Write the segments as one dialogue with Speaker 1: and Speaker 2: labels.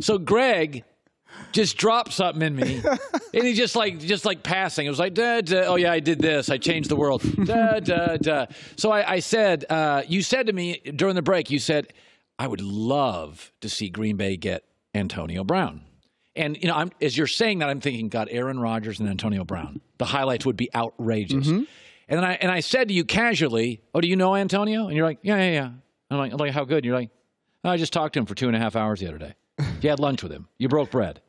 Speaker 1: So Greg just dropped something in me, and he just like passing. It was like, duh, duh. Oh yeah, I did this. I changed the world. Duh, duh, duh. So I said, you said to me during the break, you said, I would love to see Green Bay get Antonio Brown. And, you know, as you're saying that, I'm thinking, God, Aaron Rodgers and Antonio Brown. The highlights would be outrageous. Mm-hmm. And I said to you casually, oh, do you know Antonio? And you're like, yeah. I'm like, how good? And you're like, oh, I just talked to him for 2.5 hours the other day. You had lunch with him. You broke bread.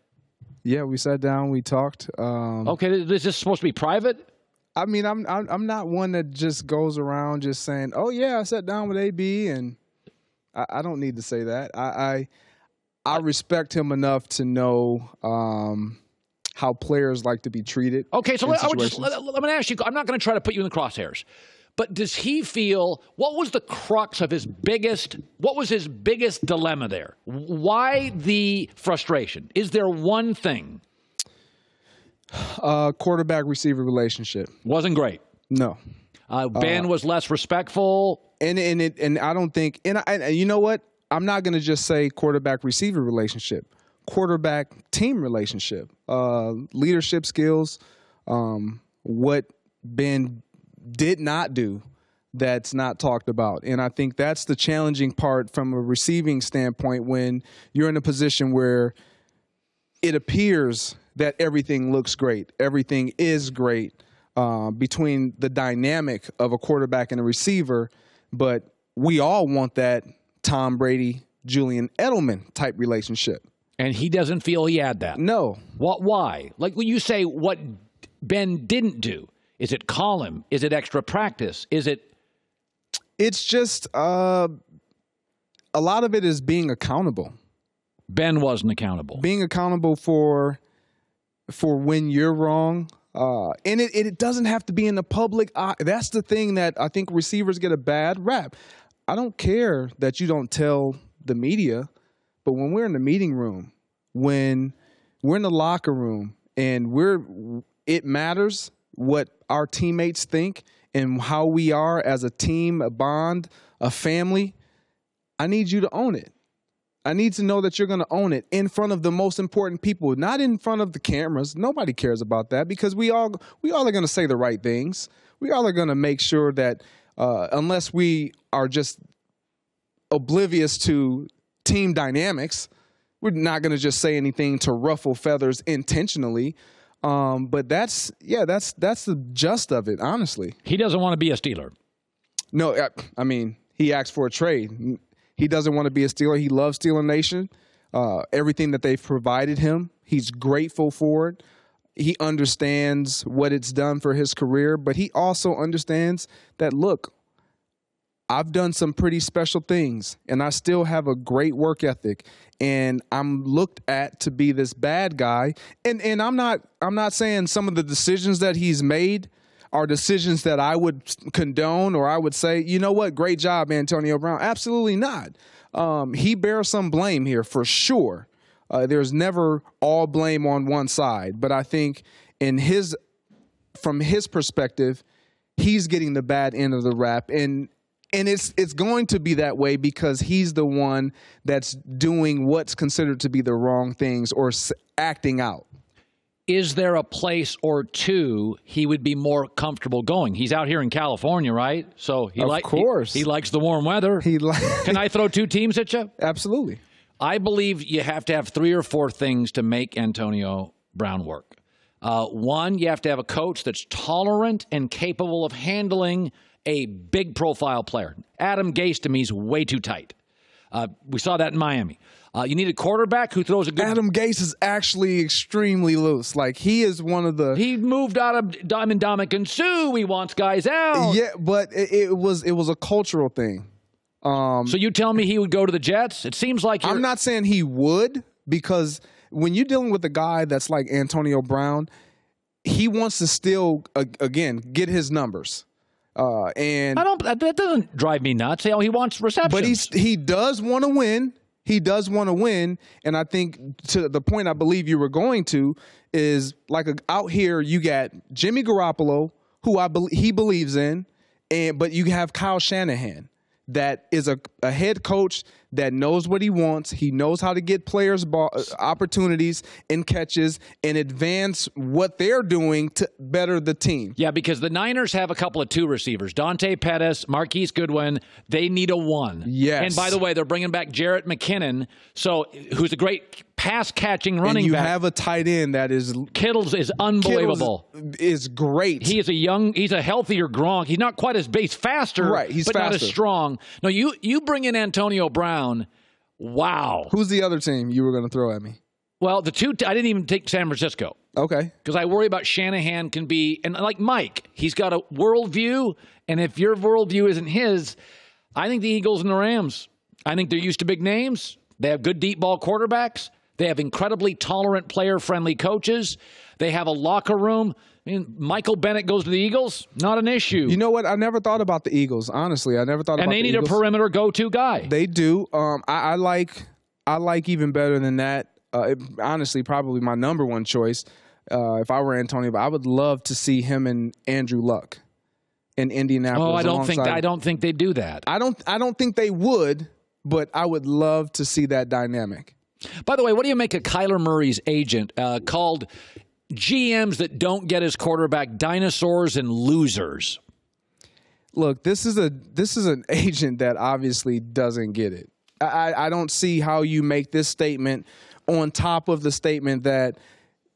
Speaker 2: Yeah, we sat down. We talked.
Speaker 1: Okay, is this supposed to be private?
Speaker 2: I mean, I'm not one that just goes around just saying, oh, yeah, I sat down with AB, and I don't need to say that. I respect him enough to know how players like to be treated.
Speaker 1: Okay, so let me ask you. I'm not going to try to put you in the crosshairs, but does he feel? What was the crux of his biggest? What was his biggest dilemma there? Why the frustration? Is there one thing?
Speaker 2: Quarterback-receiver relationship
Speaker 1: wasn't great.
Speaker 2: No.
Speaker 1: Ben was less respectful,
Speaker 2: and I don't think. And you know what? I'm not going to just say quarterback-receiver relationship, quarterback-team relationship, leadership skills, what Ben did not do that's not talked about. And I think that's the challenging part from a receiving standpoint when you're in a position where it appears that everything looks great, everything is great between the dynamic of a quarterback and a receiver, but we all want that Tom Brady, Julian Edelman type relationship.
Speaker 1: And he doesn't feel he had that.
Speaker 2: No.
Speaker 1: Why? Like when you say what Ben didn't do, is it call him? Is it extra practice? Is it?
Speaker 2: It's just a lot of it is being accountable.
Speaker 1: Ben wasn't accountable.
Speaker 2: Being accountable for when you're wrong. And it doesn't have to be in the public eye. That's the thing that I think receivers get a bad rap. I don't care that you don't tell the media, but when we're in the meeting room, when we're in the locker room, and it matters what our teammates think and how we are as a team, a bond, a family, I need you to own it. I need to know that you're going to own it in front of the most important people, not in front of the cameras. Nobody cares about that because we all are going to say the right things. We all are going to make sure that unless we are just oblivious to team dynamics, we're not going to just say anything to ruffle feathers intentionally. But that's the gist of it, honestly.
Speaker 1: He doesn't want to be a Steeler.
Speaker 2: No, I mean, he asked for a trade. He doesn't want to be a Steeler. He loves Steeler Nation. Everything that they've provided him, he's grateful for it. He understands what it's done for his career, but he also understands that, look, I've done some pretty special things, and I still have a great work ethic, and I'm looked at to be this bad guy. And I'm not saying some of the decisions that he's made are decisions that I would condone or I would say, you know what, great job, Antonio Brown. Absolutely not. He bears some blame here for sure. There's never all blame on one side, but I think from his perspective, he's getting the bad end of the rap, and it's going to be that way because he's the one that's doing what's considered to be the wrong things or acting out.
Speaker 1: Is there a place or two he would be more comfortable going? He's out here in California, right? So he likes the warm weather. Can I throw two teams at you?
Speaker 2: Absolutely.
Speaker 1: I believe you have to have 3 or 4 things to make Antonio Brown work. One, you have to have a coach that's tolerant and capable of handling a big profile player. Adam Gase to me is way too tight. We saw that in Miami. You need a quarterback who throws a good...
Speaker 2: Adam Gase is actually extremely loose. Like, he is one of the...
Speaker 1: He moved out of Diamond Dominican Sue. He wants guys out.
Speaker 2: Yeah, but it was a cultural thing.
Speaker 1: So you tell me he would go to the Jets? It seems like
Speaker 2: I'm not saying he would, because when you're dealing with a guy that's like Antonio Brown, he wants to still, again, get his numbers. And
Speaker 1: that doesn't drive me nuts. He wants receptions.
Speaker 2: But he does want to win. He does want to win, and I think to the point I believe you were going to is like out here you got Jimmy Garoppolo, who he believes in, but you have Kyle Shanahan. that is a head coach that knows what he wants. He knows how to get players opportunities and catches and advance what they're doing to better the team.
Speaker 1: Yeah, because the Niners have a couple of 2 receivers, Dante Pettis, Marquise Goodwin. They need a 1.
Speaker 2: Yes.
Speaker 1: And by the way, they're bringing back Jarrett McKinnon, who's a great pass-catching running
Speaker 2: and you
Speaker 1: back.
Speaker 2: have a tight end that is
Speaker 1: Kittle's is unbelievable.
Speaker 2: Is great.
Speaker 1: He's a healthier Gronk. He's not quite as he's faster,
Speaker 2: right? He's
Speaker 1: but
Speaker 2: faster.
Speaker 1: Not as strong. No, you bring in Antonio Brown. Wow.
Speaker 2: Who's the other team you were going to throw at me?
Speaker 1: Well, I didn't even take San Francisco.
Speaker 2: Okay.
Speaker 1: Because I worry about Shanahan can be, and like Mike, he's got a worldview, and if your worldview isn't his, I think the Eagles and the Rams, I think they're used to big names. They have good deep ball quarterbacks. They have incredibly tolerant, player-friendly coaches. They have a locker room. I mean, Michael Bennett goes to the Eagles, not an issue.
Speaker 2: You know what? I never thought about the Eagles. Honestly, I never thought about the Eagles.
Speaker 1: And they need a perimeter go-to guy.
Speaker 2: They do. I like even better than that. Honestly, probably my number one choice. If I were Antonio, but I would love to see him and Andrew Luck in Indianapolis.
Speaker 1: Oh, I don't think they do that.
Speaker 2: I don't think they would, but I would love to see that dynamic.
Speaker 1: By the way, what do you make of Kyler Murray's agent called GMs that don't get his quarterback dinosaurs and losers?
Speaker 2: Look, this is an agent that obviously doesn't get it. I don't see how you make this statement on top of the statement that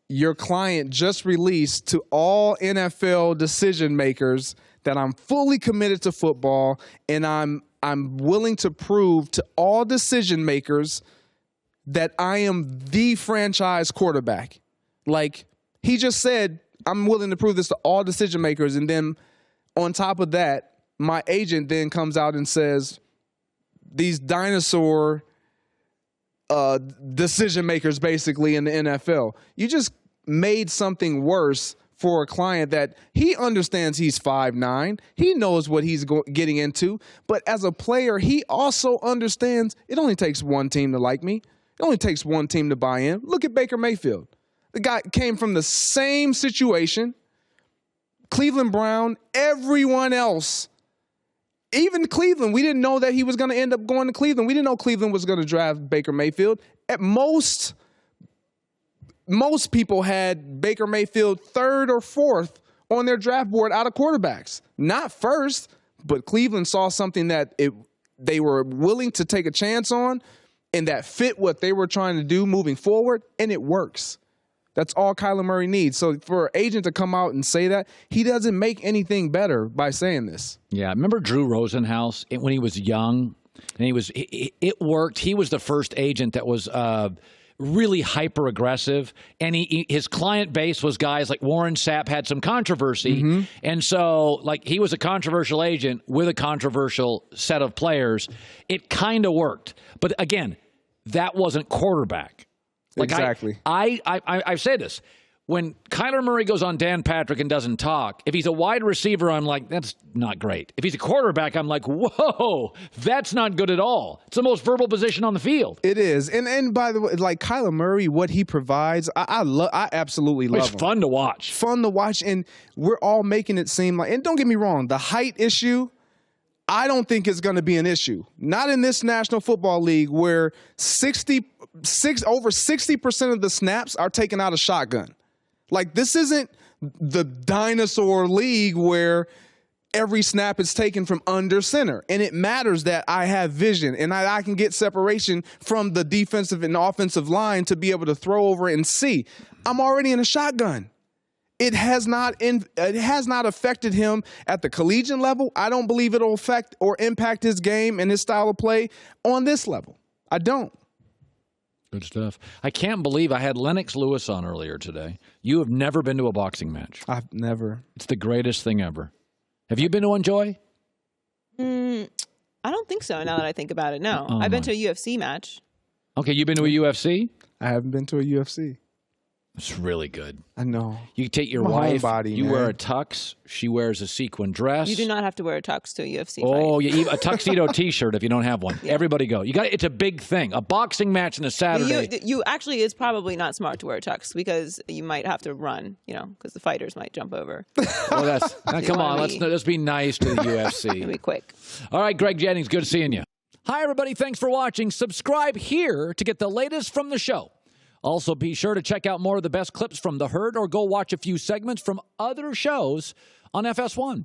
Speaker 2: your client just released to all NFL decision makers that I'm fully committed to football and I'm willing to prove to all decision makers that I am the franchise quarterback. Like, he just said, I'm willing to prove this to all decision makers. And then on top of that, my agent then comes out and says, these dinosaur decision makers basically in the NFL. You just made something worse for a client that he understands he's 5'9". He knows what he's getting into. But as a player, he also understands it only takes one team to like me. It only takes one team to buy in. Look at Baker Mayfield. The guy came from the same situation. Cleveland Brown, everyone else, even Cleveland, we didn't know that he was going to end up going to Cleveland. We didn't know Cleveland was going to draft Baker Mayfield. At most people had Baker Mayfield 3rd or 4th on their draft board out of quarterbacks. Not first, but Cleveland saw something that they were willing to take a chance on and that fit what they were trying to do moving forward, and it works. That's all Kyler Murray needs. So for an agent to come out and say that, he doesn't make anything better by saying this.
Speaker 1: Yeah, remember Drew Rosenhaus when he was young? And it worked. He was the first agent that was really hyper aggressive, and his client base was guys like Warren Sapp had some controversy, and so like he was a controversial agent with a controversial set of players. It kind of worked, but again, that wasn't quarterback. Like
Speaker 2: exactly.
Speaker 1: I say this. When Kyler Murray goes on Dan Patrick and doesn't talk, if he's a wide receiver, I'm like, that's not great. If he's a quarterback, I'm like, whoa, that's not good at all. It's the most verbal position on the field.
Speaker 2: It is. And by the way, like Kyler Murray, what he provides, I absolutely love him.
Speaker 1: It's fun to watch.
Speaker 2: Fun to watch, and we're all making it seem like, and don't get me wrong, the height issue, I don't think is going to be an issue. Not in this National Football League where over 60% of the snaps are taken out of shotgun. Like, this isn't the dinosaur league where every snap is taken from under center. And it matters that I have vision and I can get separation from the defensive and offensive line to be able to throw over and see. I'm already in a shotgun. It has not affected him at the collegiate level. I don't believe it'll affect or impact his game and his style of play on this level. I don't.
Speaker 1: Good stuff. I can't believe I had Lennox Lewis on earlier today. You have never been to a boxing match.
Speaker 2: I've never.
Speaker 1: It's the greatest thing ever. Have you been to one, Joy?
Speaker 3: I don't think so, now that I think about it. No. I've been to a UFC match.
Speaker 1: Okay, you've been to a UFC?
Speaker 2: I haven't been to a UFC.
Speaker 1: It's really good.
Speaker 2: I know.
Speaker 1: You take your
Speaker 2: I'm a
Speaker 1: wife,
Speaker 2: homebody,
Speaker 1: you
Speaker 2: man.
Speaker 1: wear a tux, she wears a sequin dress.
Speaker 3: You do not have to wear a tux to a UFC
Speaker 1: Oh,
Speaker 3: fight.
Speaker 1: yeah, a tuxedo T-shirt if you don't have one. Everybody go. You got. It's a big thing. A boxing match on a Saturday.
Speaker 3: You actually, it's probably not smart to wear a tux because you might have to run, because the fighters might jump over.
Speaker 1: Well, come on. Let's be nice to the UFC.
Speaker 3: Be quick.
Speaker 1: All right, Greg Jennings, good seeing you. Hi, everybody. Thanks for watching. Subscribe here to get the latest from the show. Also, be sure to check out more of the best clips from The Herd or go watch a few segments from other shows on FS1.